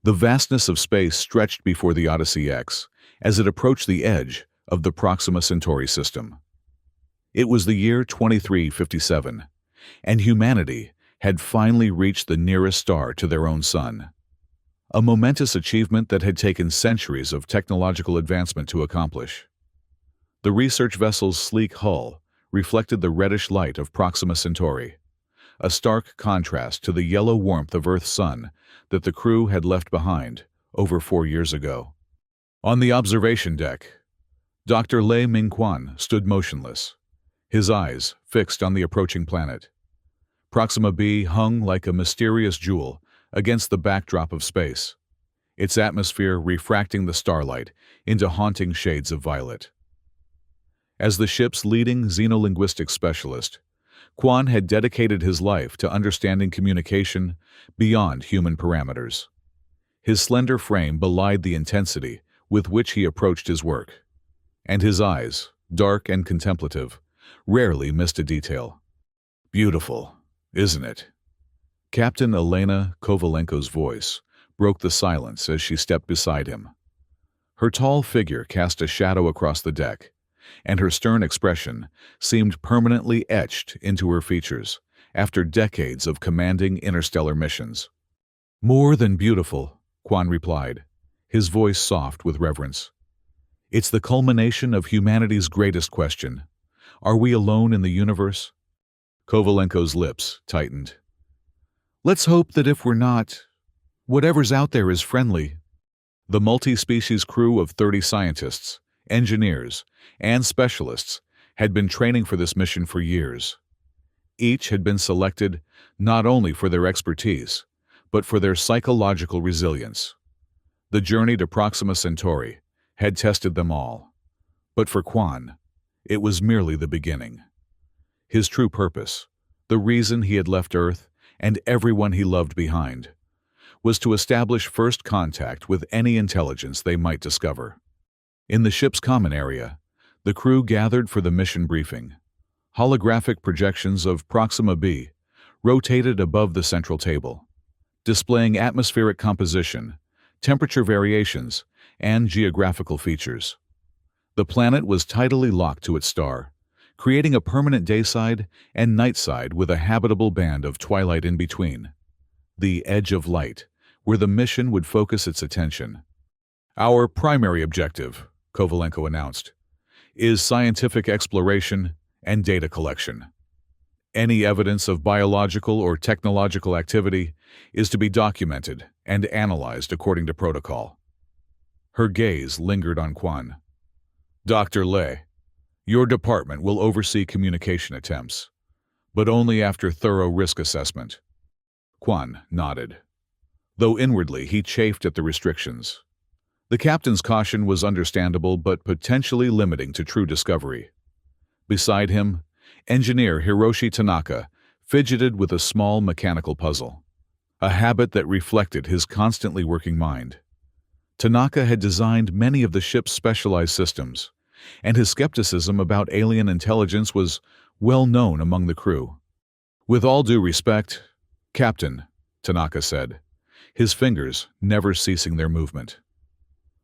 The vastness of space stretched before the Odyssey X as it approached the edge of the Proxima Centauri system. It was the year 2357, and humanity had finally reached the nearest star to their own sun. A momentous achievement that had taken centuries of technological advancement to accomplish. The research vessel's sleek hull reflected the reddish light of Proxima Centauri, a stark contrast to the yellow warmth of Earth's sun that the crew had left behind over 4 years ago. On the observation deck, Dr. Lei Mingquan stood motionless, his eyes fixed on the approaching planet. Proxima b hung like a mysterious jewel against the backdrop of space, its atmosphere refracting the starlight into haunting shades of violet. As the ship's leading xenolinguistics specialist, Quan had dedicated his life to understanding communication beyond human parameters. His slender frame belied the intensity with which he approached his work, and his eyes, dark and contemplative, rarely missed a detail. "Beautiful, isn't it?" Captain Elena Kovalenko's voice broke the silence as she stepped beside him. Her tall figure cast a shadow across the deck, and her stern expression seemed permanently etched into her features after decades of commanding interstellar missions. "More than beautiful," Quan replied, his voice soft with reverence. "It's the culmination of humanity's greatest question. Are we alone in the universe?" Kovalenko's lips tightened. "Let's hope that if we're not, whatever's out there is friendly." The multi-species crew of 30 scientists, engineers, and specialists had been training for this mission for years. Each had been selected not only for their expertise, but for their psychological resilience. The journey to Proxima Centauri had tested them all. But for Quan, it was merely the beginning. His true purpose, the reason he had left Earth and everyone he loved behind, was to establish first contact with any intelligence they might discover. In the ship's common area, the crew gathered for the mission briefing. Holographic projections of Proxima b rotated above the central table, displaying atmospheric composition, temperature variations, and geographical features. The planet was tidally locked to its star, creating a permanent dayside and nightside with a habitable band of twilight in between. The edge of light, where the mission would focus its attention. "Our primary objective," Kovalenko announced, "is scientific exploration and data collection. Any evidence of biological or technological activity is to be documented and analyzed according to protocol." Her gaze lingered on Quan. "Dr. Lei, your department will oversee communication attempts, but only after thorough risk assessment." Quan nodded, though inwardly he chafed at the restrictions. The captain's caution was understandable but potentially limiting to true discovery. Beside him, engineer Hiroshi Tanaka fidgeted with a small mechanical puzzle, a habit that reflected his constantly working mind. Tanaka had designed many of the ship's specialized systems, and his skepticism about alien intelligence was well known among the crew. "With all due respect, Captain," Tanaka said, his fingers never ceasing their movement,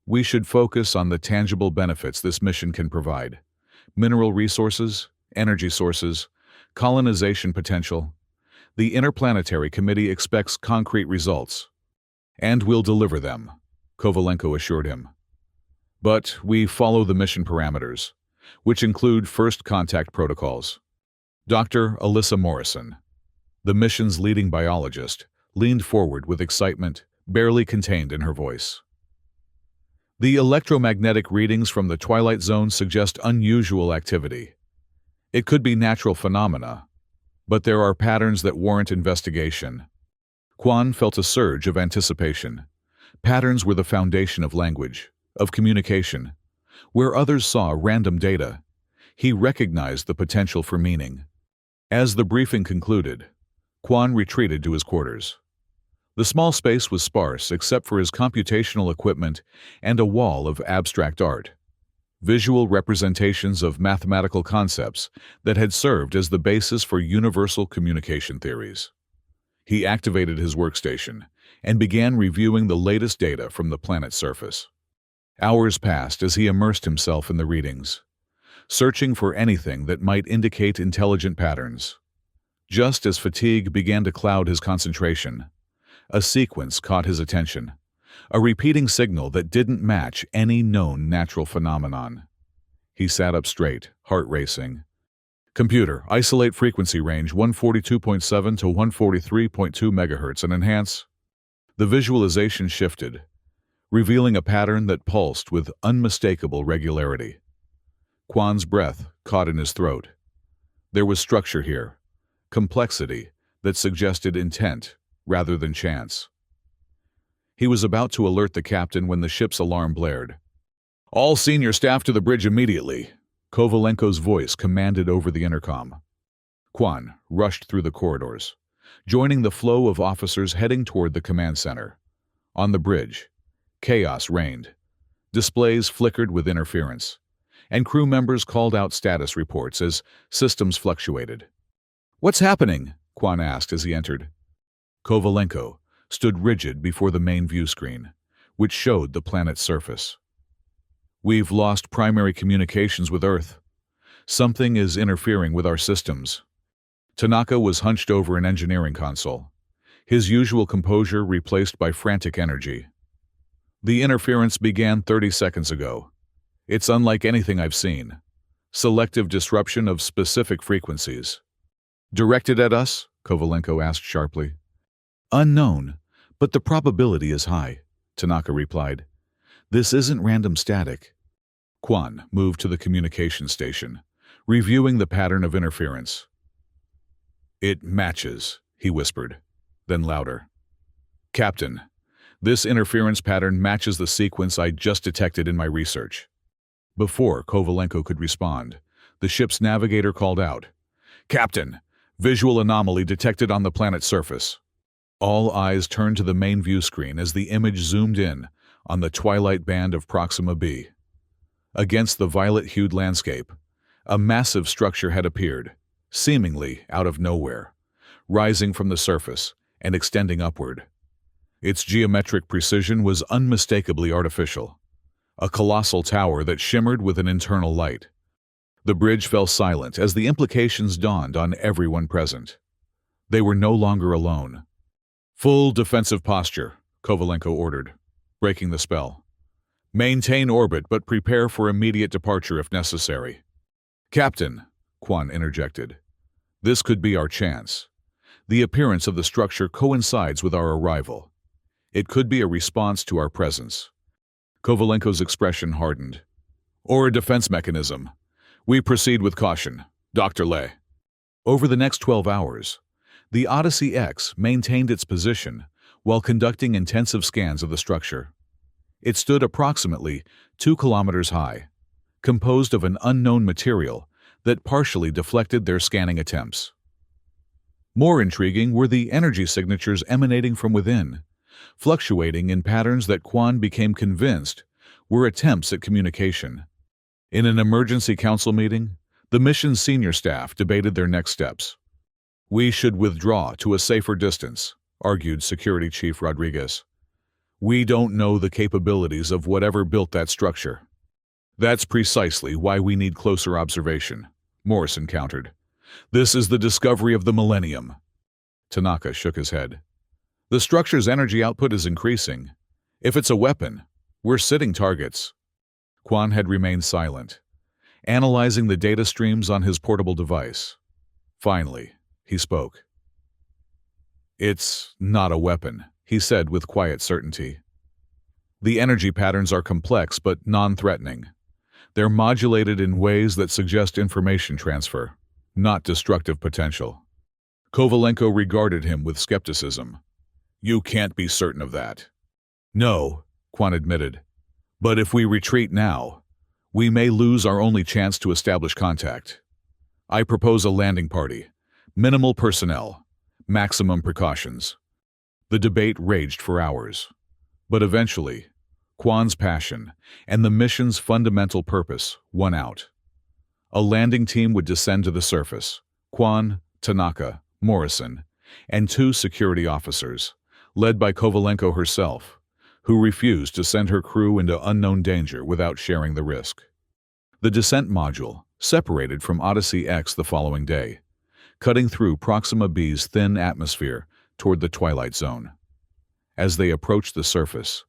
"we should focus on the tangible benefits this mission can provide. Mineral resources, energy sources, colonization potential. The Interplanetary Committee expects concrete results. And we'll deliver them," Kovalenko assured him. "But we follow the mission parameters, which include first contact protocols." Dr. Alyssa Morrison, the mission's leading biologist, leaned forward with excitement barely contained in her voice. "The electromagnetic readings from the Twilight Zone suggest unusual activity. It could be natural phenomena, but there are patterns that warrant investigation." Quan felt a surge of anticipation. Patterns were the foundation of language, of communication. Where others saw random data, he recognized the potential for meaning. As the briefing concluded, Quan retreated to his quarters. The small space was sparse except for his computational equipment and a wall of abstract art, visual representations of mathematical concepts that had served as the basis for universal communication theories. He activated his workstation and began reviewing the latest data from the planet's surface. Hours passed as he immersed himself in the readings, searching for anything that might indicate intelligent patterns. Just as fatigue began to cloud his concentration, a sequence caught his attention, a repeating signal that didn't match any known natural phenomenon. He sat up straight, heart racing. Computer, isolate frequency range 142.7 to 143.2 MHz and enhance. The visualization shifted, revealing a pattern that pulsed with unmistakable regularity. Quan's breath caught in his throat. There was structure here, complexity that suggested intent rather than chance. He was about to alert the captain when the ship's alarm blared. "All senior staff to the bridge immediately," Kovalenko's voice commanded over the intercom. Quan rushed through the corridors, joining the flow of officers heading toward the command center. On the bridge, chaos reigned. Displays flickered with interference, and crew members called out status reports as systems fluctuated. "What's happening?" Quan asked as he entered. Kovalenko stood rigid before the main view screen, which showed the planet's surface. "We've lost primary communications with Earth. Something is interfering with our systems." Tanaka was hunched over an engineering console, his usual composure replaced by frantic energy. "The interference began 30 seconds ago. It's unlike anything I've seen. Selective disruption of specific frequencies." "Directed at us?" Kovalenko asked sharply. "Unknown, but the probability is high," Tanaka replied. "This isn't random static." Quan moved to the communication station, reviewing the pattern of interference. "It matches," he whispered, then louder. "Captain, this interference pattern matches the sequence I just detected in my research." Before Kovalenko could respond, the ship's navigator called out, "Captain, visual anomaly detected on the planet's surface." All eyes turned to the main view screen as the image zoomed in on the twilight band of Proxima b. Against the violet-hued landscape, a massive structure had appeared, seemingly out of nowhere, rising from the surface and extending upward. Its geometric precision was unmistakably artificial, a colossal tower that shimmered with an internal light. The bridge fell silent as the implications dawned on everyone present. They were no longer alone. "Full defensive posture," Kovalenko ordered, breaking the spell. "Maintain orbit but prepare for immediate departure if necessary." "Captain," Quan interjected, "this could be our chance. The appearance of the structure coincides with our arrival. It could be a response to our presence." Kovalenko's expression hardened. "Or a defense mechanism. We proceed with caution, Dr. Lay." Over the next 12 hours, the Odyssey X maintained its position while conducting intensive scans of the structure. It stood approximately 2 kilometers high, composed of an unknown material that partially deflected their scanning attempts. More intriguing were the energy signatures emanating from within, fluctuating in patterns that Quan became convinced were attempts at communication. In an emergency council meeting, the mission's senior staff debated their next steps. "We should withdraw to a safer distance," argued Security Chief Rodriguez. "We don't know the capabilities of whatever built that structure." "That's precisely why we need closer observation," Morrison countered. "This is the discovery of the millennium." Tanaka shook his head. "The structure's energy output is increasing. If it's a weapon, we're sitting targets." Quan had remained silent, analyzing the data streams on his portable device. Finally, he spoke. "It's not a weapon," he said with quiet certainty. "The energy patterns are complex but non-threatening. They're modulated in ways that suggest information transfer, not destructive potential." Kovalenko regarded him with skepticism. "You can't be certain of that." "No," Quan admitted. "But if we retreat now, we may lose our only chance to establish contact. I propose a landing party. Minimal personnel. Maximum precautions." The debate raged for hours. But eventually, Quan's passion and the mission's fundamental purpose won out. A landing team would descend to the surface. Quan, Tanaka, Morrison, and 2 security officers, led by Kovalenko herself, who refused to send her crew into unknown danger without sharing the risk. The descent module separated from Odyssey X the following day, cutting through Proxima B's thin atmosphere toward the twilight zone. As they approached the surface,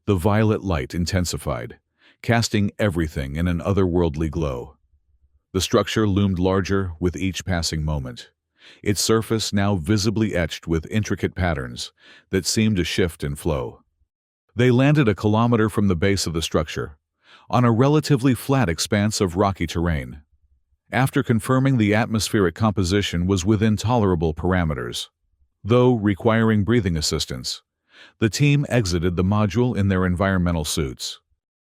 the violet light intensified, casting everything in an otherworldly glow. The structure loomed larger with each passing moment, its surface now visibly etched with intricate patterns that seemed to shift and flow. They landed a kilometer from the base of the structure, on a relatively flat expanse of rocky terrain. After confirming the atmospheric composition was within tolerable parameters, though requiring breathing assistance, the team exited the module in their environmental suits.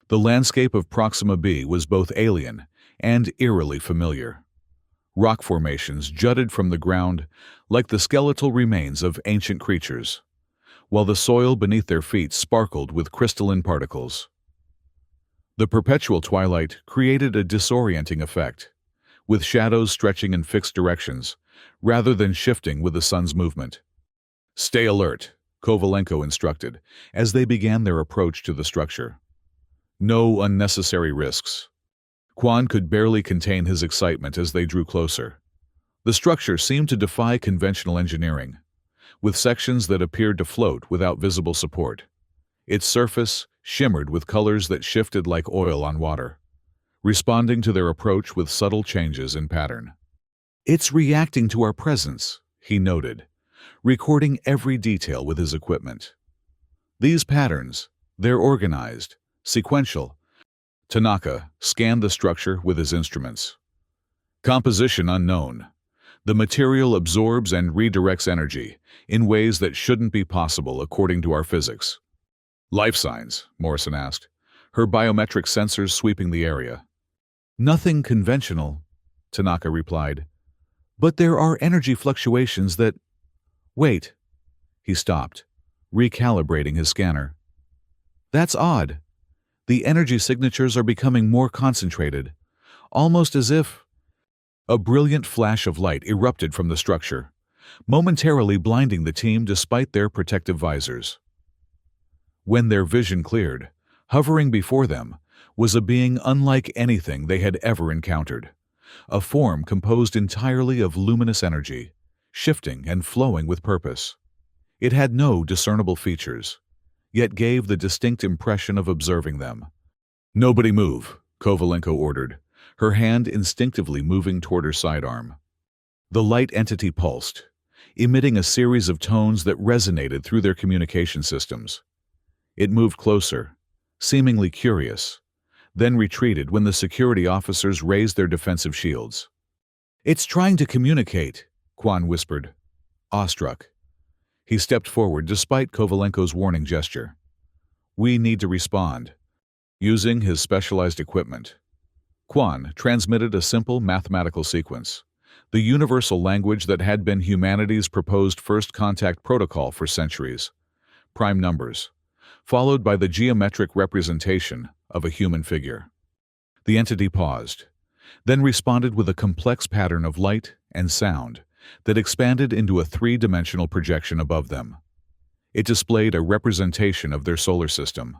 The landscape of Proxima B was both alien and eerily familiar. Rock formations jutted from the ground like the skeletal remains of ancient creatures, while the soil beneath their feet sparkled with crystalline particles. The perpetual twilight created a disorienting effect, with shadows stretching in fixed directions rather than shifting with the sun's movement. "Stay alert," Kovalenko instructed as they began their approach to the structure. "No unnecessary risks." Quan could barely contain his excitement as they drew closer. The structure seemed to defy conventional engineering, with sections that appeared to float without visible support. Its surface shimmered with colors that shifted like oil on water, responding to their approach with subtle changes in pattern. "It's reacting to our presence," he noted, recording every detail with his equipment. "These patterns, they're organized, sequential." Tanaka scanned the structure with his instruments. "Composition unknown. The material absorbs and redirects energy in ways that shouldn't be possible according to our physics." "Life signs?" Morrison asked, her biometric sensors sweeping the area. "Nothing conventional," Tanaka replied. "But there are energy fluctuations that—" "Wait." He stopped, recalibrating his scanner. "That's odd. The energy signatures are becoming more concentrated, almost as if—" A brilliant flash of light erupted from the structure, momentarily blinding the team despite their protective visors. When their vision cleared, hovering before them was a being unlike anything they had ever encountered, a form composed entirely of luminous energy, shifting and flowing with purpose. It had no discernible features, yet gave the distinct impression of observing them. "Nobody move," Kovalenko ordered, her hand instinctively moving toward her sidearm. The light entity pulsed, emitting a series of tones that resonated through their communication systems. It moved closer, seemingly curious, then retreated when the security officers raised their defensive shields. "It's trying to communicate," Quan whispered, awestruck. He stepped forward despite Kovalenko's warning gesture. "We need to respond." Using his specialized equipment, Quan transmitted a simple mathematical sequence, the universal language that had been humanity's proposed first contact protocol for centuries: prime numbers, followed by the geometric representation of a human figure. The entity paused, then responded with a complex pattern of light and sound that expanded into a three-dimensional projection above them. It displayed a representation of their solar system,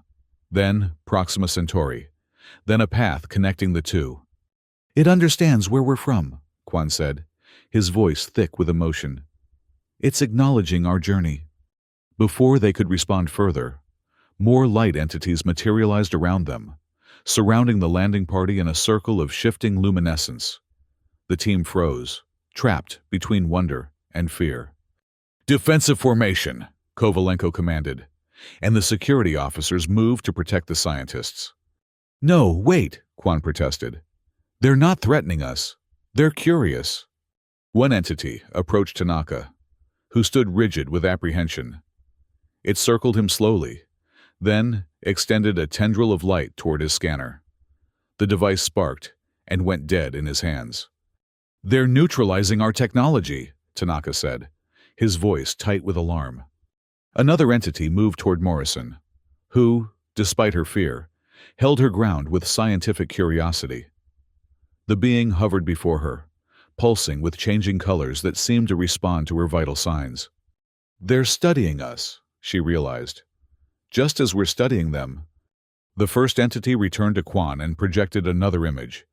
then Proxima Centauri, then a path connecting the two. "It understands where we're from," Quan said, his voice thick with emotion. "It's acknowledging our journey." Before they could respond further, more light entities materialized around them, surrounding the landing party in a circle of shifting luminescence. The team froze, trapped between wonder and fear. "Defensive formation," Kovalenko commanded, and the security officers moved to protect the scientists. "No, wait," Quan protested. "They're not threatening us. They're curious." One entity approached Tanaka, who stood rigid with apprehension. It circled him slowly, then extended a tendril of light toward his scanner. The device sparked and went dead in his hands. "They're neutralizing our technology," Tanaka said, his voice tight with alarm. Another entity moved toward Morrison, who, despite her fear, held her ground with scientific curiosity. The being hovered before her, pulsing with changing colors that seemed to respond to her vital signs. "They're studying us," she realized. Just as we're studying them, the first entity returned to Quan and projected another image,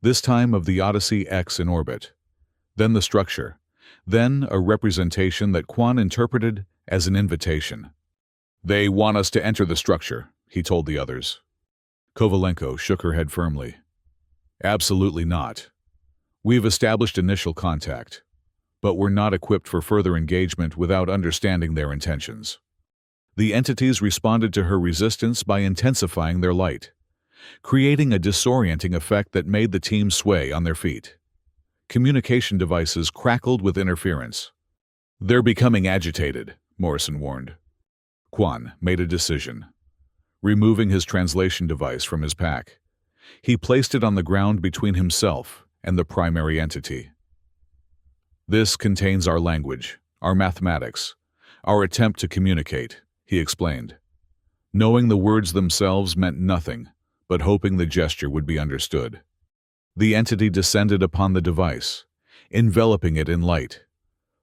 this time of the Odyssey X in orbit. Then the structure. Then a representation that Quan interpreted as an invitation. "They want us to enter the structure," he told the others. Kovalenko shook her head firmly. "Absolutely not. We've established initial contact, but we're not equipped for further engagement without understanding their intentions." The entities responded to her resistance by intensifying their light, creating a disorienting effect that made the team sway on their feet. Communication devices crackled with interference. "They're becoming agitated," Morrison warned. Quan made a decision. Removing his translation device from his pack, he placed it on the ground between himself and the primary entity. "This contains our language, our mathematics, our attempt to communicate," he explained. Knowing the words themselves meant nothing, but hoping the gesture would be understood. The entity descended upon the device, enveloping it in light.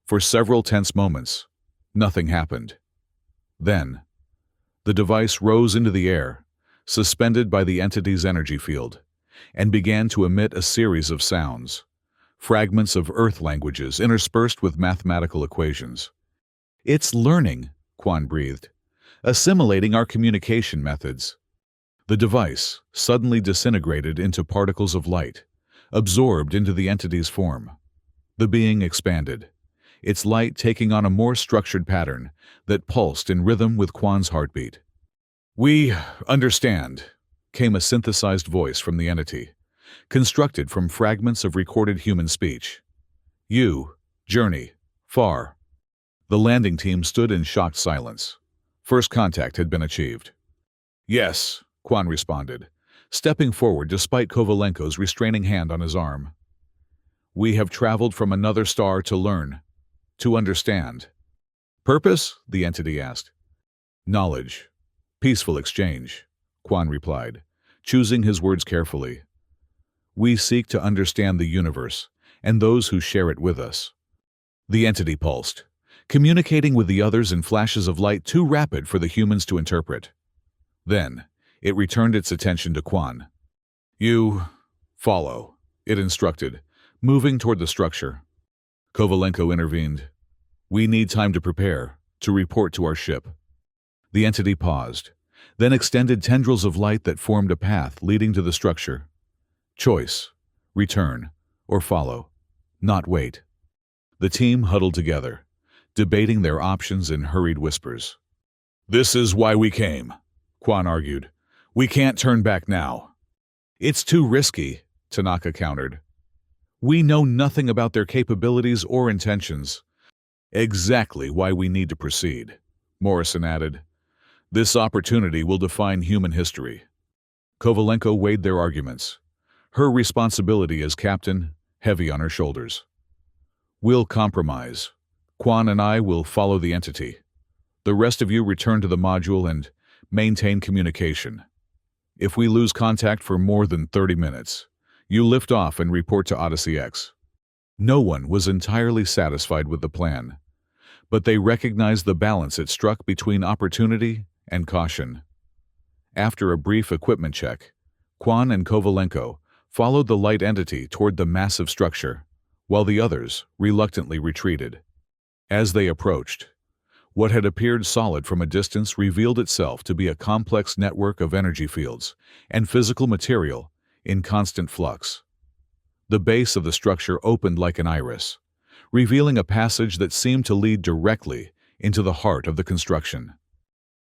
For several tense moments, nothing happened. Then, the device rose into the air, suspended by the entity's energy field, and began to emit a series of sounds, fragments of Earth languages interspersed with mathematical equations. "It's learning," Quan breathed, "assimilating our communication methods." The device suddenly disintegrated into particles of light, absorbed into the entity's form. The being expanded, its light taking on a more structured pattern that pulsed in rhythm with Quan's heartbeat. "We understand," came a synthesized voice from the entity, constructed from fragments of recorded human speech. "You, journey, far." The landing team stood in shocked silence. First contact had been achieved. "Yes," Quan responded, stepping forward despite Kovalenko's restraining hand on his arm. "We have traveled from another star to learn, to understand." "Purpose?" the entity asked. "Knowledge. Peaceful exchange," Quan replied, choosing his words carefully. "We seek to understand the universe and those who share it with us." The entity pulsed, communicating with the others in flashes of light too rapid for the humans to interpret. Then, it returned its attention to Quan. "You follow," it instructed, moving toward the structure. Kovalenko intervened. "We need time to prepare, to report to our ship." The entity paused, then extended tendrils of light that formed a path leading to the structure. Choice: return, or follow, not wait. The team huddled together, debating their options in hurried whispers. "This is why we came," Quan argued. "We can't turn back now." "It's too risky," Tanaka countered. "We know nothing about their capabilities or intentions." "Exactly why we need to proceed," Morrison added. "This opportunity will define human history." Kovalenko weighed their arguments, her responsibility as captain heavy on her shoulders. "We'll compromise. Quan and I will follow the entity. The rest of you return to the module and maintain communication. If we lose contact for more than 30 minutes, you lift off and report to Odyssey X." No one was entirely satisfied with the plan, but they recognized the balance it struck between opportunity and caution. After a brief equipment check, Quan and Kovalenko followed the light entity toward the massive structure, while the others reluctantly retreated. As they approached, what had appeared solid from a distance revealed itself to be a complex network of energy fields and physical material in constant flux. The base of the structure opened like an iris, revealing a passage that seemed to lead directly into the heart of the construction.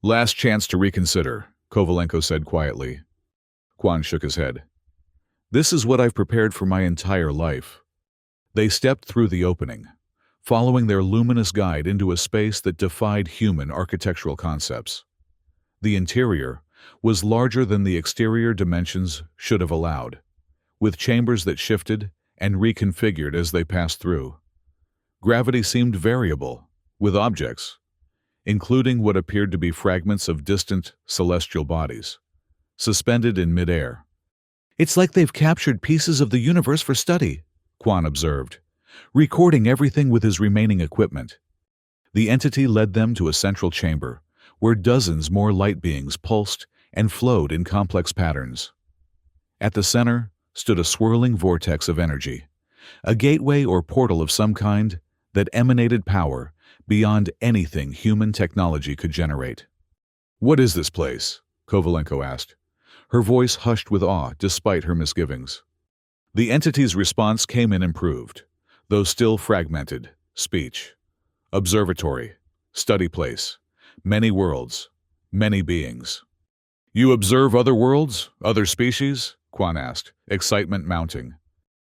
"Last chance to reconsider," Kovalenko said quietly. Quan shook his head. "This is what I've prepared for my entire life." They stepped through the opening, following their luminous guide into a space that defied human architectural concepts. The interior was larger than the exterior dimensions should have allowed, with chambers that shifted and reconfigured as they passed through. Gravity seemed variable, with objects, including what appeared to be fragments of distant celestial bodies, suspended in midair. "It's like they've captured pieces of the universe for study," Quan observed, recording everything with his remaining equipment. The entity led them to a central chamber, where dozens more light beings pulsed and flowed in complex patterns. At the center stood a swirling vortex of energy, a gateway or portal of some kind that emanated power beyond anything human technology could generate. "What is this place?" Kovalenko asked, her voice hushed with awe despite her misgivings. The entity's response came in improved, though still fragmented. Speech. "Observatory. Study place. Many worlds. Many beings." "You observe other worlds? Other species?" Quan asked, excitement mounting.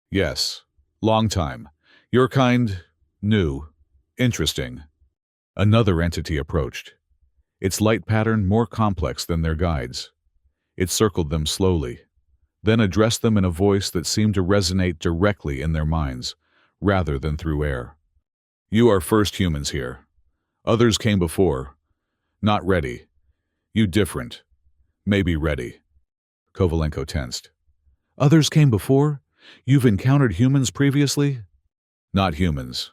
"Yes. Long time. Your kind, new, interesting." Another entity approached, its light pattern more complex than their guides. It circled them slowly, then addressed them in a voice that seemed to resonate directly in their minds, rather than through air. "You are first humans here. Others came before. Not ready. You different. Maybe ready." Kovalenko tensed. "Others came before? You've encountered humans previously?" "Not humans.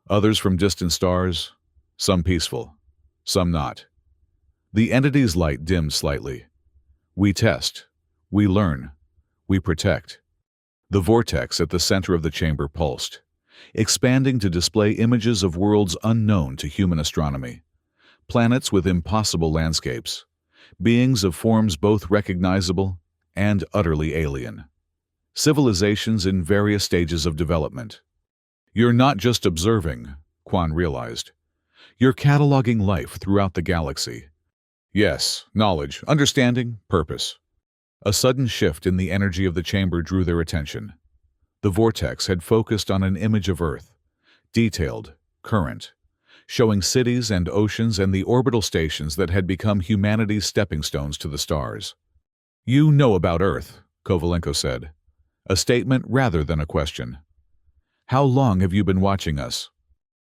Others from distant stars. Some peaceful. Some not." The entity's light dimmed slightly. "We test. We learn. We protect." The vortex at the center of the chamber pulsed, expanding to display images of worlds unknown to human astronomy. Planets with impossible landscapes, beings of forms both recognizable and utterly alien. Civilizations in various stages of development. "You're not just observing," Quan realized. "You're cataloging life throughout the galaxy." "Yes, knowledge, understanding, purpose." A sudden shift in the energy of the chamber drew their attention. The vortex had focused on an image of Earth, detailed, current, showing cities and oceans and the orbital stations that had become humanity's stepping stones to the stars. "You know about Earth," Kovalenko said, a statement rather than a question. "How long have you been watching us?"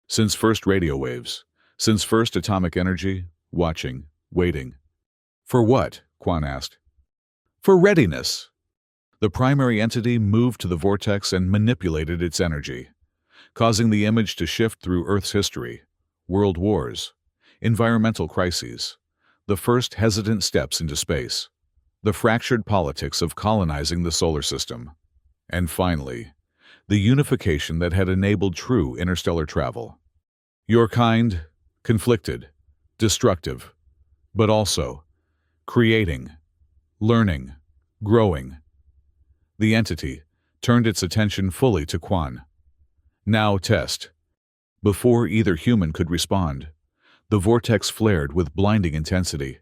"Since first radio waves, since first atomic energy, watching, waiting." "For what?" Quan asked. "For readiness." The primary entity moved to the vortex and manipulated its energy, causing the image to shift through Earth's history, world wars, environmental crises, the first hesitant steps into space, the fractured politics of colonizing the solar system, and finally, the unification that had enabled true interstellar travel. "Your kind, conflicted, destructive, but also creating, learning, growing." The entity turned its attention fully to Quan. "Now test." Before either human could respond, the vortex flared with blinding intensity.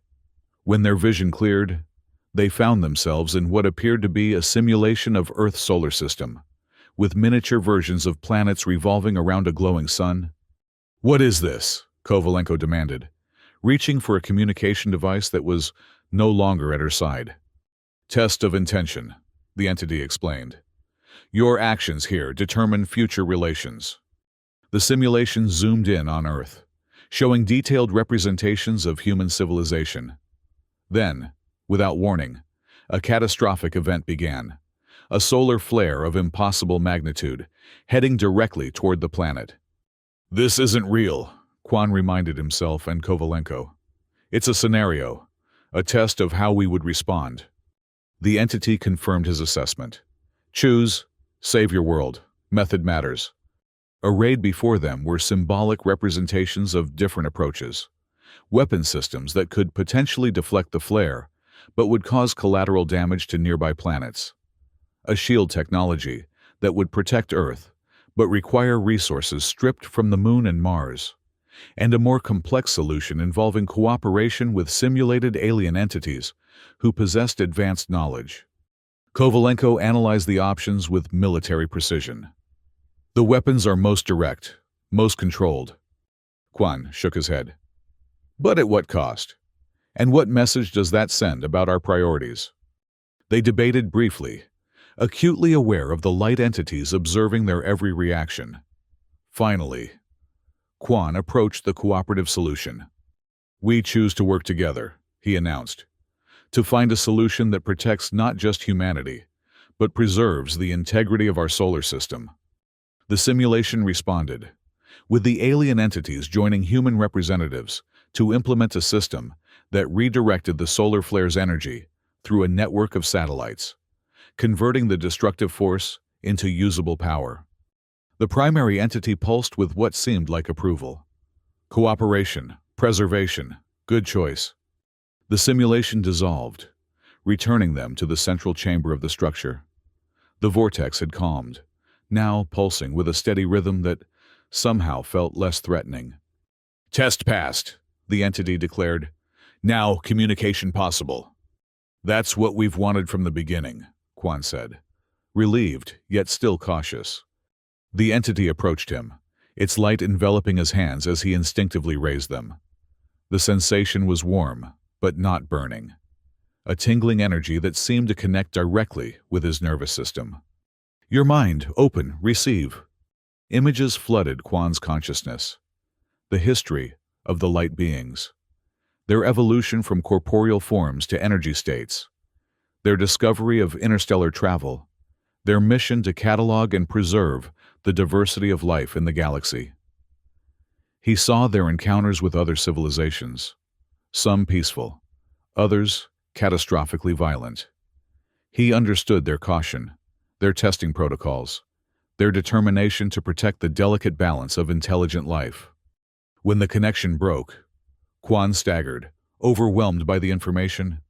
When their vision cleared, they found themselves in what appeared to be a simulation of Earth's solar system, with miniature versions of planets revolving around a glowing sun. "What is this?" Kovalenko demanded, reaching for a communication device that was no longer at her side. "Test of intention," the entity explained. "Your actions here determine future relations." The simulation zoomed in on Earth, showing detailed representations of human civilization. Then, without warning, a catastrophic event began. A solar flare of impossible magnitude, heading directly toward the planet. "This isn't real," Quan reminded himself and Kovalenko. "It's a scenario, a test of how we would respond." The entity confirmed his assessment. "Choose, save your world, method matters." Arrayed before them were symbolic representations of different approaches. Weapon systems that could potentially deflect the flare, but would cause collateral damage to nearby planets. A shield technology that would protect Earth, but require resources stripped from the Moon and Mars. And a more complex solution involving cooperation with simulated alien entities who possessed advanced knowledge. Kovalenko analyzed the options with military precision. "The weapons are most direct, most controlled." Quan shook his head. "But at what cost? And what message does that send about our priorities?" They debated briefly, acutely aware of the light entities observing their every reaction. Finally, Quan approached the cooperative solution. "We choose to work together," he announced, "to find a solution that protects not just humanity, but preserves the integrity of our solar system." The simulation responded, with the alien entities joining human representatives to implement a system that redirected the solar flare's energy through a network of satellites, converting the destructive force into usable power. The primary entity pulsed with what seemed like approval. Cooperation, preservation, good choice. The simulation dissolved, returning them to the central chamber of the structure. The vortex had calmed, now pulsing with a steady rhythm that somehow felt less threatening. "Test passed," the entity declared. "Now communication possible." "That's what we've wanted from the beginning," Quan said, relieved yet still cautious. The entity approached him, its light enveloping his hands as he instinctively raised them. The sensation was warm, but not burning. A tingling energy that seemed to connect directly with his nervous system. "Your mind, open, receive." Images flooded Quan's consciousness. The history of the light beings. Their evolution from corporeal forms to energy states. Their discovery of interstellar travel. Their mission to catalog and preserve the diversity of life in the galaxy. He saw their encounters with other civilizations, some peaceful, others catastrophically violent. He understood their caution, their testing protocols, their determination to protect the delicate balance of intelligent life. When the connection broke, Quan staggered, overwhelmed by the information.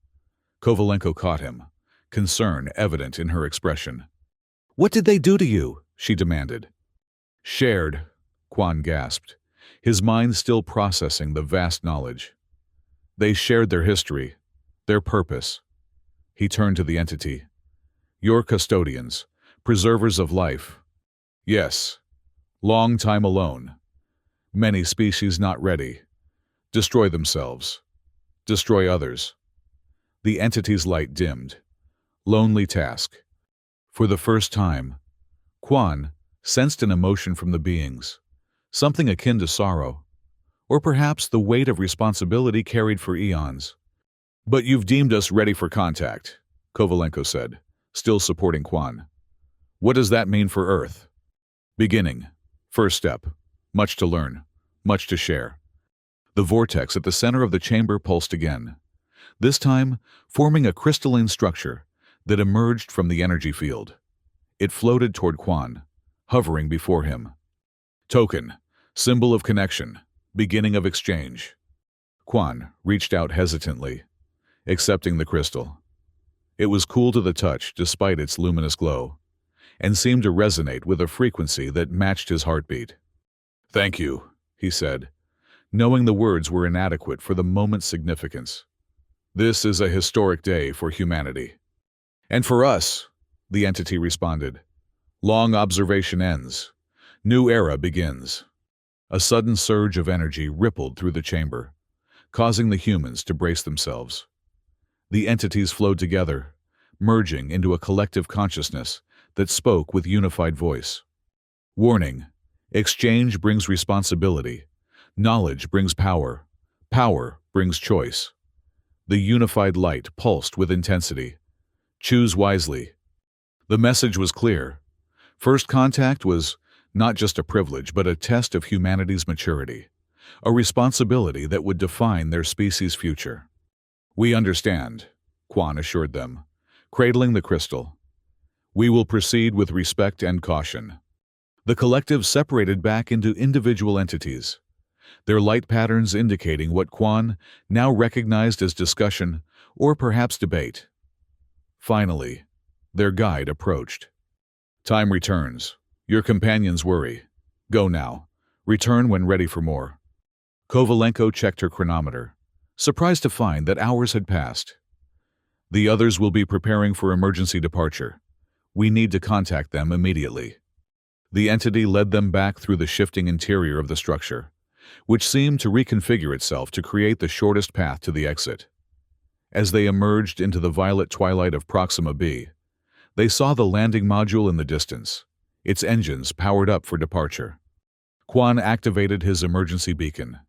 Kovalenko caught him, concern evident in her expression. "What did they do to you?" she demanded. "Shared," Quan gasped, his mind still processing the vast knowledge. "They shared their history, their purpose." He turned to the entity. "Your custodians, preservers of life." "Yes. Long time alone. Many species not ready. Destroy themselves. Destroy others." The entity's light dimmed. Lonely task. For the first time, Quan sensed an emotion from the beings, something akin to sorrow, or perhaps the weight of responsibility carried for eons. "But you've deemed us ready for contact," Kovalenko said, still supporting Quan. "What does that mean for Earth?" "Beginning. First step. Much to learn. Much to share." The vortex at the center of the chamber pulsed again, this time forming a crystalline structure that emerged from the energy field. It floated toward Quan, hovering before him. "Token. Symbol of connection. Beginning of exchange." Quan reached out hesitantly, accepting the crystal. It was cool to the touch despite its luminous glow, and seemed to resonate with a frequency that matched his heartbeat. "Thank you," he said, knowing the words were inadequate for the moment's significance. "This is a historic day for humanity." "And for us," the entity responded. "Long observation ends. New era begins." A sudden surge of energy rippled through the chamber, causing the humans to brace themselves. The entities flowed together, merging into a collective consciousness that spoke with unified voice. "Warning. Exchange brings responsibility. Knowledge brings power. Power brings choice." The unified light pulsed with intensity. "Choose wisely." The message was clear. First contact was not just a privilege, but a test of humanity's maturity, a responsibility that would define their species' future. "We understand," Quan assured them, cradling the crystal. "We will proceed with respect and caution." The collective separated back into individual entities, their light patterns indicating what Quan now recognized as discussion or perhaps debate. Finally, their guide approached. "Time returns. Your companions worry. Go now. Return when ready for more." Kovalenko checked her chronometer, surprised to find that hours had passed. "The others will be preparing for emergency departure. We need to contact them immediately." The entity led them back through the shifting interior of the structure, which seemed to reconfigure itself to create the shortest path to the exit. As they emerged into the violet twilight of Proxima B, they saw the landing module in the distance, its engines powered up for departure. Quan activated his emergency beacon,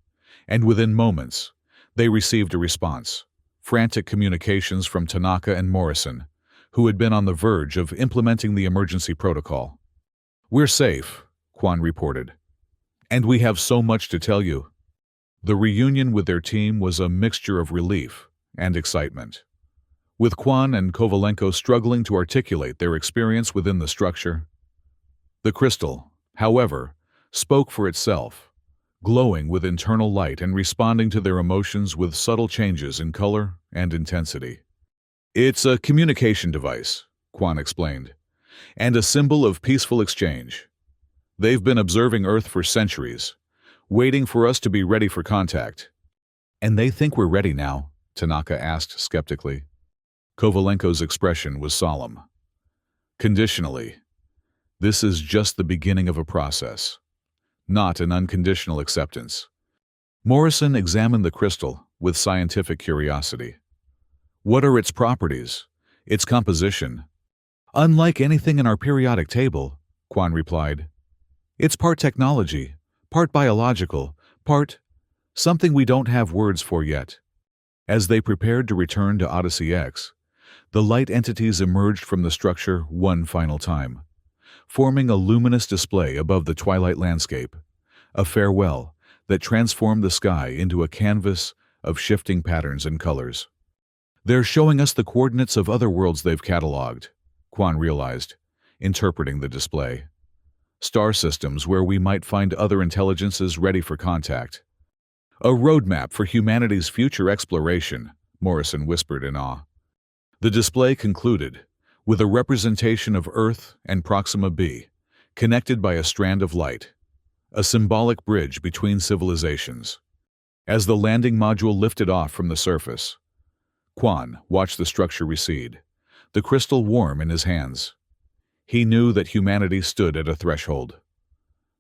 and within moments, they received a response, frantic communications from Tanaka and Morrison, who had been on the verge of implementing the emergency protocol. "We're safe," Quan reported. "And we have so much to tell you." The reunion with their team was a mixture of relief and excitement. With Quan and Kovalenko struggling to articulate their experience within the structure, the crystal, however, spoke for itself, glowing with internal light and responding to their emotions with subtle changes in color and intensity. "It's a communication device," Quan explained, "and a symbol of peaceful exchange. They've been observing Earth for centuries, waiting for us to be ready for contact." "And they think we're ready now?" Tanaka asked skeptically. Kovalenko's expression was solemn. "Conditionally. This is just the beginning of a process, not an unconditional acceptance." Morrison examined the crystal with scientific curiosity. "What are its properties? Its composition?" "Unlike anything in our periodic table," Quan replied. "It's part technology, part biological, part something we don't have words for yet." As they prepared to return to Odyssey X, the light entities emerged from the structure one final time, forming a luminous display above the twilight landscape, a farewell that transformed the sky into a canvas of shifting patterns and colors. "They're showing us the coordinates of other worlds they've cataloged," Quan realized, interpreting the display. "Star systems where we might find other intelligences ready for contact. A roadmap for humanity's future exploration," Morrison whispered in awe. The display concluded with a representation of Earth and Proxima b, connected by a strand of light, a symbolic bridge between civilizations. As the landing module lifted off from the surface, Quan watched the structure recede, the crystal warm in his hands. He knew that humanity stood at a threshold.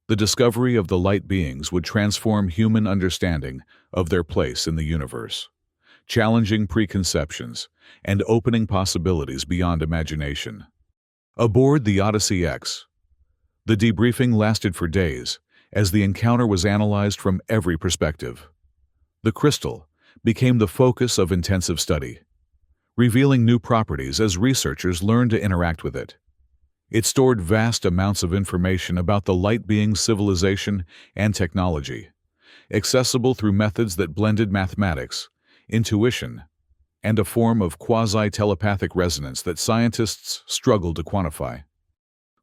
The discovery of the light beings would transform human understanding of their place in the universe, challenging preconceptions and opening possibilities beyond imagination. Aboard the Odyssey X, the debriefing lasted for days as the encounter was analyzed from every perspective. The crystal became the focus of intensive study, revealing new properties as researchers learned to interact with it. It stored vast amounts of information about the light being's civilization and technology, accessible through methods that blended mathematics, intuition, and a form of quasi-telepathic resonance that scientists struggled to quantify.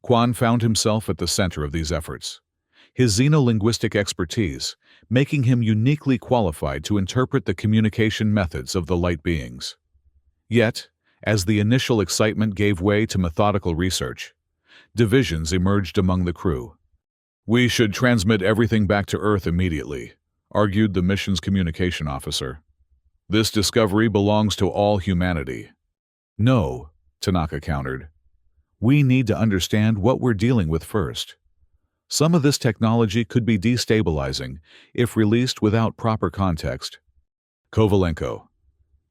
Quan found himself at the center of these efforts, his xenolinguistic expertise making him uniquely qualified to interpret the communication methods of the light beings. Yet, as the initial excitement gave way to methodical research, divisions emerged among the crew. "We should transmit everything back to Earth immediately," argued the mission's communication officer. "This discovery belongs to all humanity." "No," Tanaka countered. "We need to understand what we're dealing with first. Some of this technology could be destabilizing if released without proper context." Kovalenko,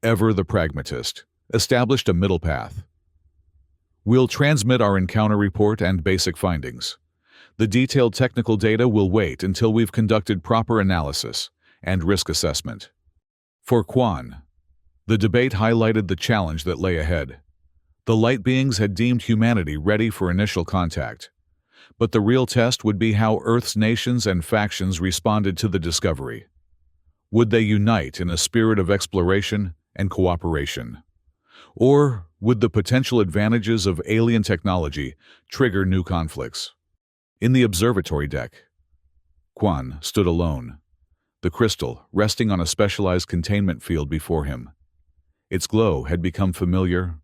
ever the pragmatist, established a middle path. "We'll transmit our encounter report and basic findings. The detailed technical data will wait until we've conducted proper analysis and risk assessment." For Quan, the debate highlighted the challenge that lay ahead. The light beings had deemed humanity ready for initial contact, but the real test would be how Earth's nations and factions responded to the discovery. Would they unite in a spirit of exploration and cooperation? Or would the potential advantages of alien technology trigger new conflicts? In the observatory deck, Quan stood alone, the crystal resting on a specialized containment field before him. Its glow had become familiar,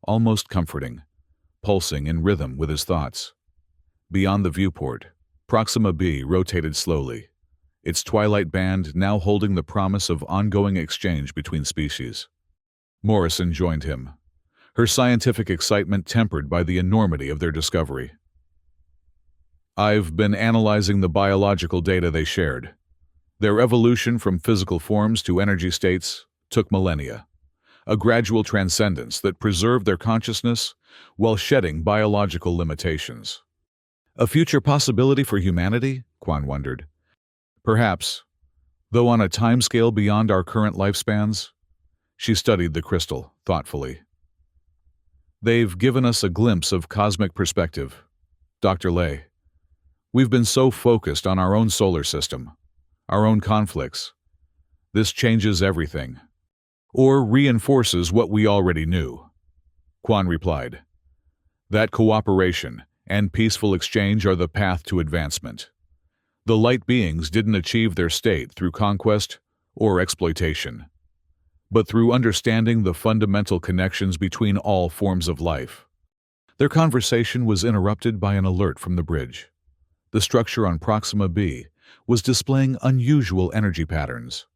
almost comforting, pulsing in rhythm with his thoughts. Beyond the viewport, Proxima b rotated slowly, its twilight band now holding the promise of ongoing exchange between species. Morrison joined him, her scientific excitement tempered by the enormity of their discovery. "I've been analyzing the biological data they shared. Their evolution from physical forms to energy states took millennia, a gradual transcendence that preserved their consciousness while shedding biological limitations." "A future possibility for humanity?" Quan wondered. "Perhaps, though on a timescale beyond our current lifespans." She studied the crystal thoughtfully. "They've given us a glimpse of cosmic perspective, Dr. Lay. We've been so focused on our own solar system, our own conflicts, This changes everything. Or reinforces what we already knew. Quan replied. That cooperation and peaceful exchange are the path to advancement. The light beings didn't achieve their state through conquest or exploitation, but through understanding the fundamental connections between all forms of life. Their conversation was interrupted by an alert from the bridge. The structure on Proxima B was displaying unusual energy patterns,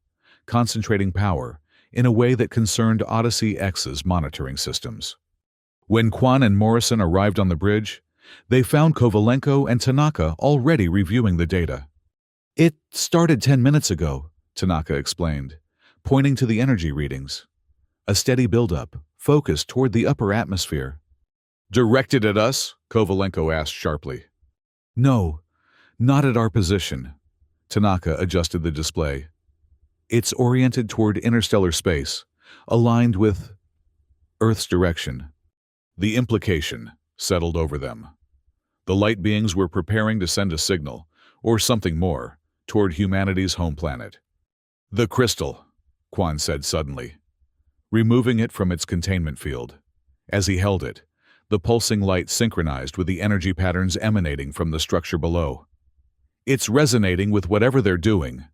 concentrating power in a way that concerned Odyssey X's monitoring systems. When Quan and Morrison arrived on the bridge, they found Kovalenko and Tanaka already reviewing the data. It started 10 minutes ago, Tanaka explained, pointing to the energy readings. A steady buildup, focused toward the upper atmosphere. Directed at us? Kovalenko asked sharply. No, not at our position. Tanaka adjusted the display. It's oriented toward interstellar space, aligned with Earth's direction. The implication settled over them. The light beings were preparing to send a signal, or something more, toward humanity's home planet. The crystal, Quan said suddenly, removing it from its containment field. As he held it, the pulsing light synchronized with the energy patterns emanating from the structure below. It's resonating with whatever they're doing.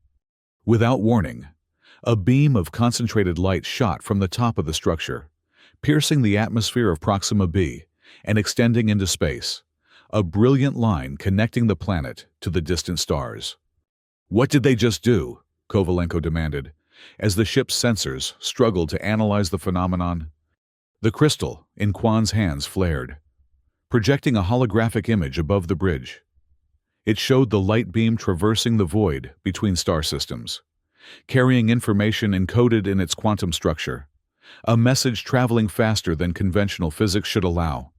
Without warning, a beam of concentrated light shot from the top of the structure, piercing the atmosphere of Proxima B and extending into space, a brilliant line connecting the planet to the distant stars. What did they just do? Kovalenko demanded, as the ship's sensors struggled to analyze the phenomenon. The crystal in Quan's hands flared, projecting a holographic image above the bridge. It showed the light beam traversing the void between star systems, carrying information encoded in its quantum structure, a message traveling faster than conventional physics should allow.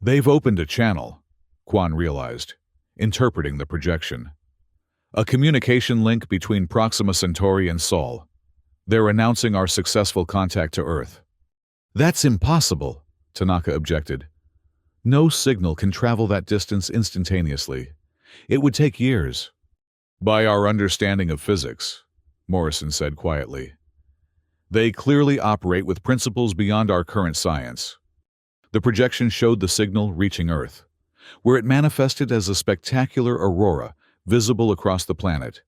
They've opened a channel, Quan realized, interpreting the projection. A communication link between Proxima Centauri and Sol. They're announcing our successful contact to Earth. That's impossible, Tanaka objected. No signal can travel that distance instantaneously. It would take years. By our understanding of physics, Morrison said quietly. They clearly operate with principles beyond our current science. The projection showed the signal reaching Earth, where it manifested as a spectacular aurora visible across the planet,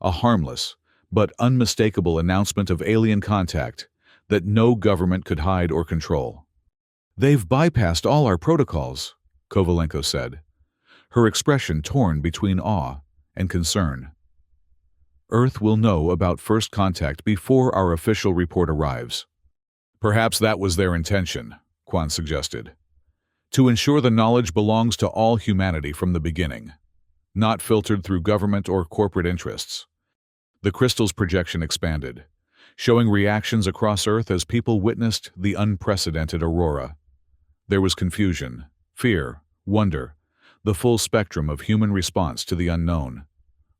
a harmless but unmistakable announcement of alien contact that no government could hide or control. They've bypassed all our protocols, Kovalenko said, her expression torn between awe and concern. Earth will know about first contact before our official report arrives. Perhaps that was their intention, Quan suggested. To ensure the knowledge belongs to all humanity from the beginning, not filtered through government or corporate interests. The crystal's projection expanded, showing reactions across Earth as people witnessed the unprecedented aurora. There was confusion, fear, wonder, the full spectrum of human response to the unknown.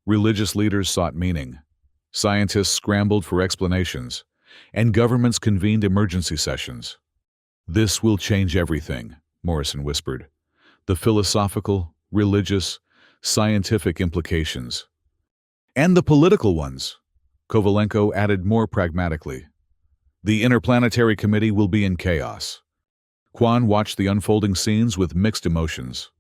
Religious leaders sought meaning. Scientists scrambled for explanations, and governments convened emergency sessions. This will change everything, Morrison whispered. The philosophical, religious, scientific implications. And the political ones, Kovalenko added more pragmatically. The Interplanetary Committee will be in chaos. Quan watched the unfolding scenes with mixed emotions.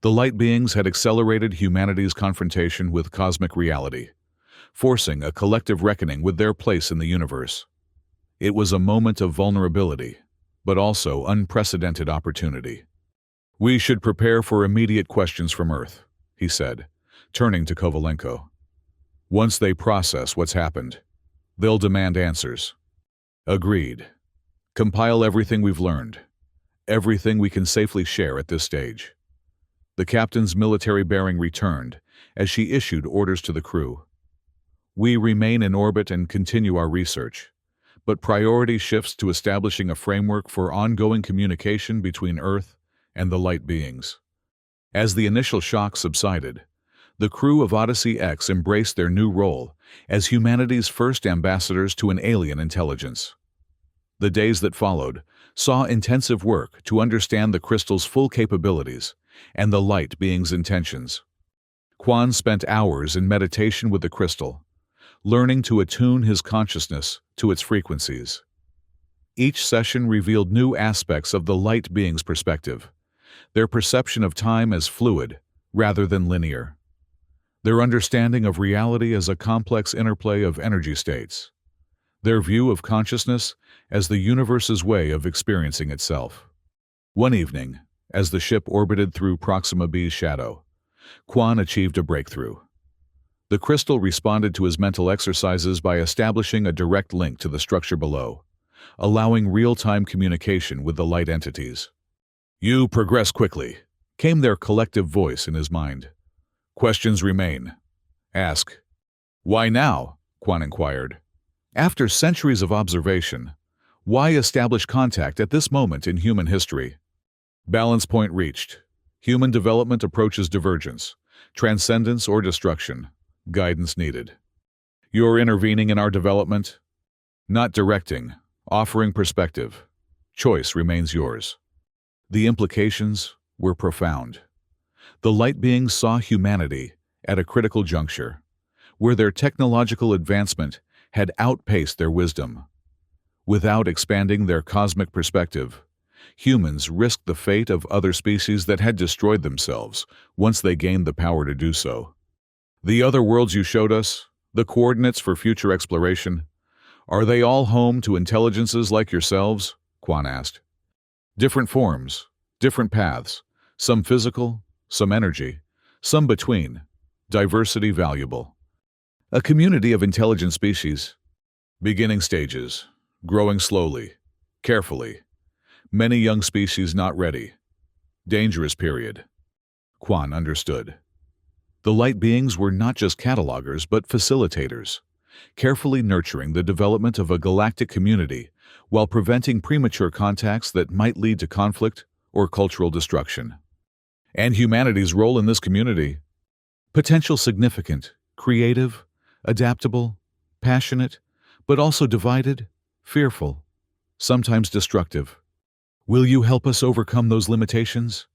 The light beings had accelerated humanity's confrontation with cosmic reality, forcing a collective reckoning with their place in the universe. It was a moment of vulnerability, but also unprecedented opportunity. We should prepare for immediate questions from Earth, he said, turning to Kovalenko. Once they process what's happened, they'll demand answers. Agreed. Compile everything we've learned, everything we can safely share at this stage. The captain's military bearing returned as she issued orders to the crew. We remain in orbit and continue our research, but priority shifts to establishing a framework for ongoing communication between Earth and the light beings. As the initial shock subsided, the crew of Odyssey X embraced their new role as humanity's first ambassadors to an alien intelligence. The days that followed saw intensive work to understand the crystal's full capabilities and the light being's intentions. Quan spent hours in meditation with the crystal, learning to attune his consciousness to its frequencies. Each session revealed new aspects of the light being's perspective, their perception of time as fluid rather than linear, their understanding of reality as a complex interplay of energy states, their view of consciousness as the universe's way of experiencing itself. One evening, as the ship orbited through Proxima B's shadow, Quan achieved a breakthrough. The crystal responded to his mental exercises by establishing a direct link to the structure below, allowing real-time communication with the light entities. "You progress quickly," came their collective voice in his mind. "Questions remain. Ask." "Why now?" Quan inquired. After centuries of observation, why establish contact at this moment in human history? Balance point reached. Human development approaches divergence, transcendence or destruction. Guidance needed. "You're intervening in our development?" "Not directing, offering perspective. Choice remains yours." The implications were profound. The light beings saw humanity at a critical juncture, where their technological advancement had outpaced their wisdom. Without expanding their cosmic perspective, humans risked the fate of other species that had destroyed themselves once they gained the power to do so. "The other worlds you showed us, the coordinates for future exploration, are they all home to intelligences like yourselves?" Quan asked. "Different forms, different paths, some physical, some energy, some between. Diversity valuable. A community of intelligent species. Beginning stages, growing slowly, carefully. Many young species not ready. Dangerous period." Quan understood. The light beings were not just catalogers but facilitators, carefully nurturing the development of a galactic community while preventing premature contacts that might lead to conflict or cultural destruction. And humanity's role in this community? Potential significant, creative, adaptable, passionate, but also divided, fearful, sometimes destructive. Will you help us overcome those limitations?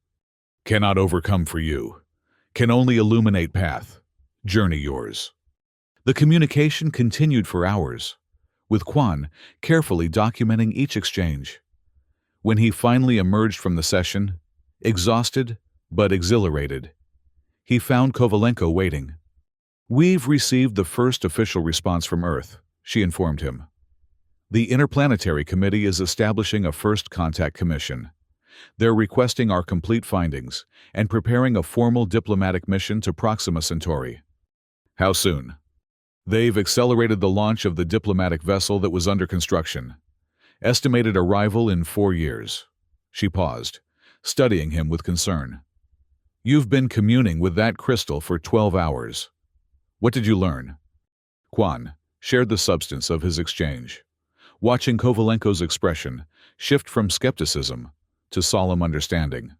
Cannot overcome for you. Can only illuminate path. Journey yours. The communication continued for hours, with Quan carefully documenting each exchange. When he finally emerged from the session, exhausted but exhilarated, he found Kovalenko waiting. "We've received the first official response from Earth," she informed him. "The Interplanetary Committee is establishing a first contact commission. They're requesting our complete findings and preparing a formal diplomatic mission to Proxima Centauri." "How soon?" "They've accelerated the launch of the diplomatic vessel that was under construction. Estimated arrival in 4 years." She paused, studying him with concern. "You've been communing with that crystal for 12 hours. What did you learn?" Quan shared the substance of his exchange, watching Kovalenko's expression shift from skepticism to solemn understanding.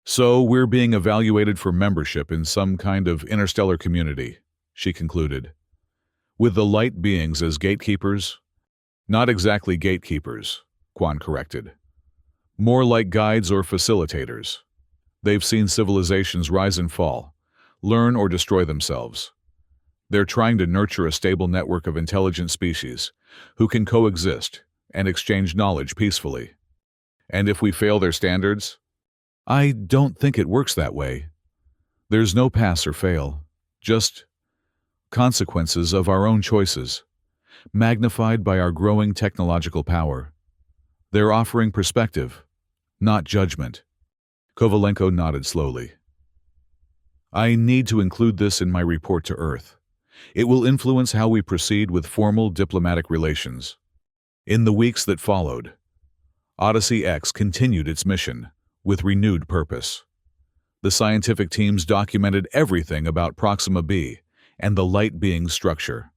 "So we're being evaluated for membership in some kind of interstellar community," she concluded. "With the light beings as gatekeepers?" "Not exactly gatekeepers," Quan corrected. "More like guides or facilitators. They've seen civilizations rise and fall, learn or destroy themselves. They're trying to nurture a stable network of intelligent species who can coexist and exchange knowledge peacefully. And if we fail their standards?" "I don't think it works that way. There's no pass or fail, just consequences of our own choices, magnified by our growing technological power. They're offering perspective, not judgment." Kovalenko nodded slowly. "I need to include this in my report to Earth. It will influence how we proceed with formal diplomatic relations." In the weeks that followed, Odyssey X continued its mission with renewed purpose. The scientific teams documented everything about Proxima B and the light being's structure,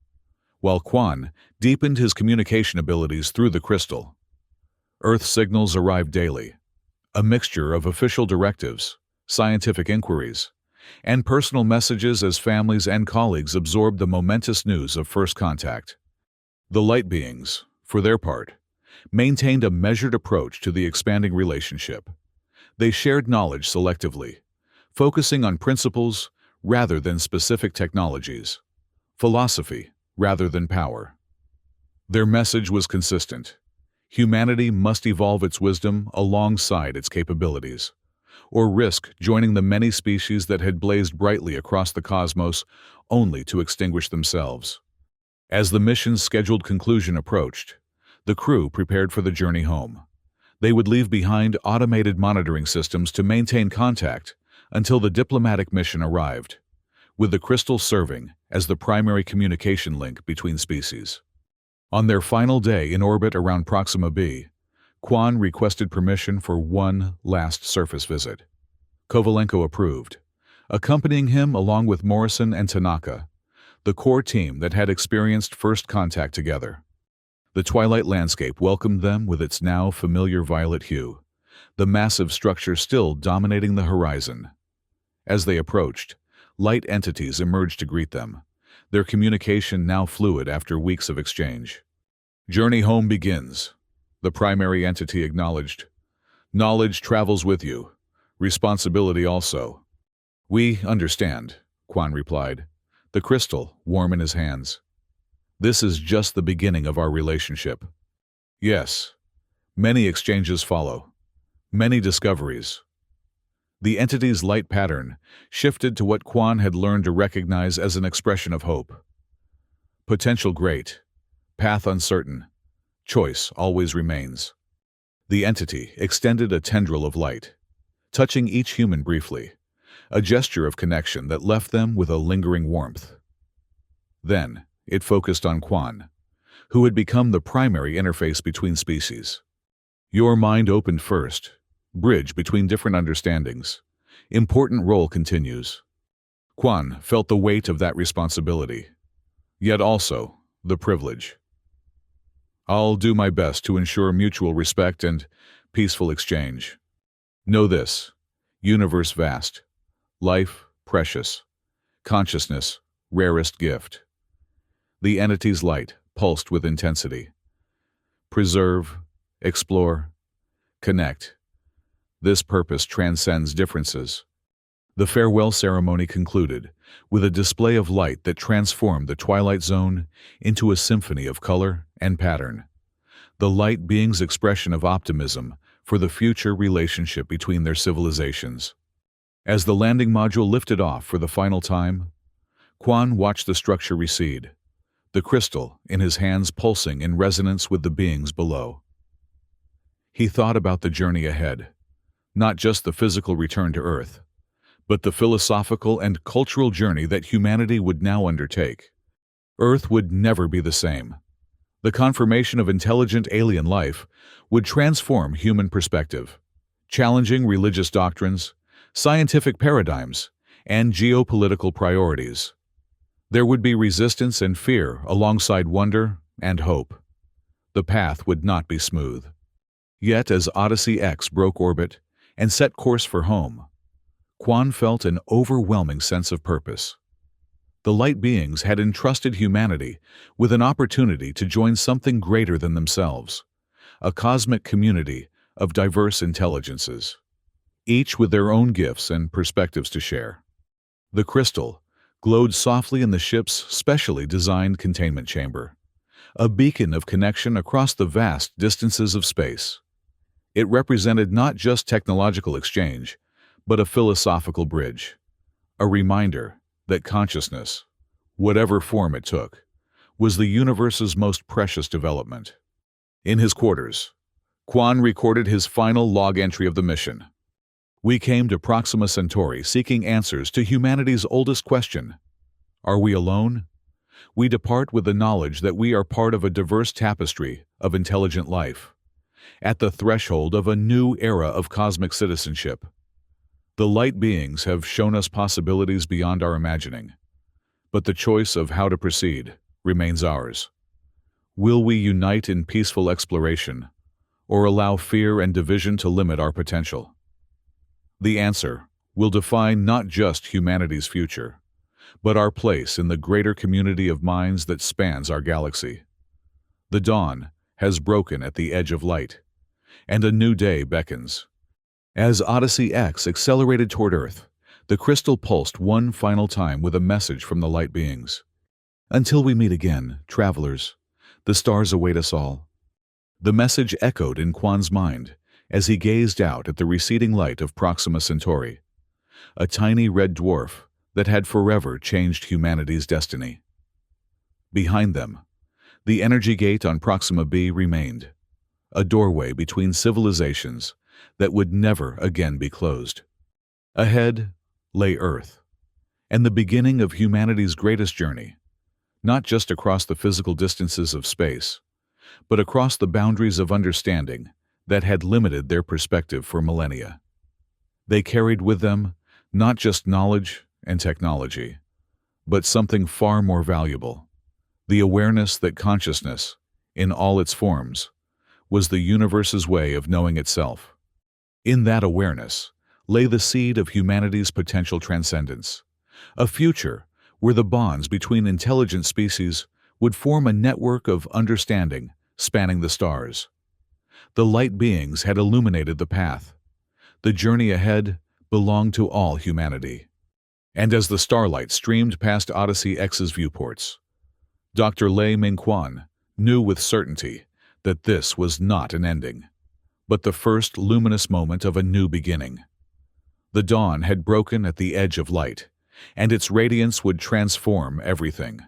while Quan deepened his communication abilities through the crystal. Earth signals arrived daily, a mixture of official directives, scientific inquiries, and personal messages as families and colleagues absorbed the momentous news of first contact. The light beings, for their part, maintained a measured approach to the expanding relationship. They shared knowledge selectively, focusing on principles rather than specific technologies. Philosophy, rather than power. Their message was consistent. Humanity must evolve its wisdom alongside its capabilities, or risk joining the many species that had blazed brightly across the cosmos only to extinguish themselves. As the mission's scheduled conclusion approached, the crew prepared for the journey home. They would leave behind automated monitoring systems to maintain contact until the diplomatic mission arrived, with the crystal serving as the primary communication link between species. On their final day in orbit around Proxima b, Quan requested permission for one last surface visit. Kovalenko approved, accompanying him along with Morrison and Tanaka, the core team that had experienced first contact together. The twilight landscape welcomed them with its now familiar violet hue, the massive structure still dominating the horizon. As they approached, light entities emerged to greet them, their communication now fluid after weeks of exchange. "Journey home begins," the primary entity acknowledged. "Knowledge travels with you. Responsibility also." "We understand," Quan replied, the crystal warm in his hands. "This is just the beginning of our relationship." Yes, many exchanges follow, many discoveries. The entity's light pattern shifted to what Quan had learned to recognize as an expression of hope. Potential great, path uncertain, choice always remains. The entity extended a tendril of light, touching each human briefly, a gesture of connection that left them with a lingering warmth. Then, it focused on Quan, who had become the primary interface between species. "Your mind opened first, bridge between different understandings. Important role continues." Quan felt the weight of that responsibility, yet also the privilege. "I'll do my best to ensure mutual respect and peaceful exchange. Know this: universe vast, life precious, consciousness rarest gift." The entity's light pulsed with intensity. "Preserve, explore, connect. This purpose transcends differences." The farewell ceremony concluded with a display of light that transformed the Twilight Zone into a symphony of color and pattern, the light being's expression of optimism for the future relationship between their civilizations. As the landing module lifted off for the final time, Quan watched the structure recede, the crystal in his hands pulsing in resonance with the beings below. He thought about the journey ahead, not just the physical return to Earth, but the philosophical and cultural journey that humanity would now undertake. Earth would never be the same. The confirmation of intelligent alien life would transform human perspective, challenging religious doctrines, scientific paradigms, and geopolitical priorities. There would be resistance and fear alongside wonder and hope. The path would not be smooth. Yet as Odyssey X broke orbit and set course for home, Quan felt an overwhelming sense of purpose. The light beings had entrusted humanity with an opportunity to join something greater than themselves, a cosmic community of diverse intelligences, each with their own gifts and perspectives to share. The crystal glowed softly in the ship's specially designed containment chamber, a beacon of connection across the vast distances of space. It represented not just technological exchange, but a philosophical bridge, a reminder that consciousness, whatever form it took, was the universe's most precious development. In his quarters, Quan recorded his final log entry of the mission. "We came to Proxima Centauri seeking answers to humanity's oldest question: are we alone? We depart with the knowledge that we are part of a diverse tapestry of intelligent life, at the threshold of a new era of cosmic citizenship. The light beings have shown us possibilities beyond our imagining, but the choice of how to proceed remains ours. Will we unite in peaceful exploration, or allow fear and division to limit our potential? The answer will define not just humanity's future, but our place in the greater community of minds that spans our galaxy. The dawn has broken at the edge of light, and a new day beckons." As Odyssey X accelerated toward Earth, the crystal pulsed one final time with a message from the light beings. Until we meet again, travelers, the stars await us all. The message echoed in Quan's mind as he gazed out at the receding light of Proxima Centauri, a tiny red dwarf that had forever changed humanity's destiny. Behind them, the energy gate on Proxima b remained, a doorway between civilizations that would never again be closed. Ahead lay Earth, and the beginning of humanity's greatest journey, not just across the physical distances of space, but across the boundaries of understanding that had limited their perspective for millennia. They carried with them not just knowledge and technology, but something far more valuable: the awareness that consciousness, in all its forms, was the universe's way of knowing itself. In that awareness lay the seed of humanity's potential transcendence, a future where the bonds between intelligent species would form a network of understanding spanning the stars. The light beings had illuminated the path. The journey ahead belonged to all humanity. And as the starlight streamed past Odyssey X's viewports, Dr. Lei Mingquan knew with certainty that this was not an ending, but the first luminous moment of a new beginning. The dawn had broken at the edge of light, and its radiance would transform everything.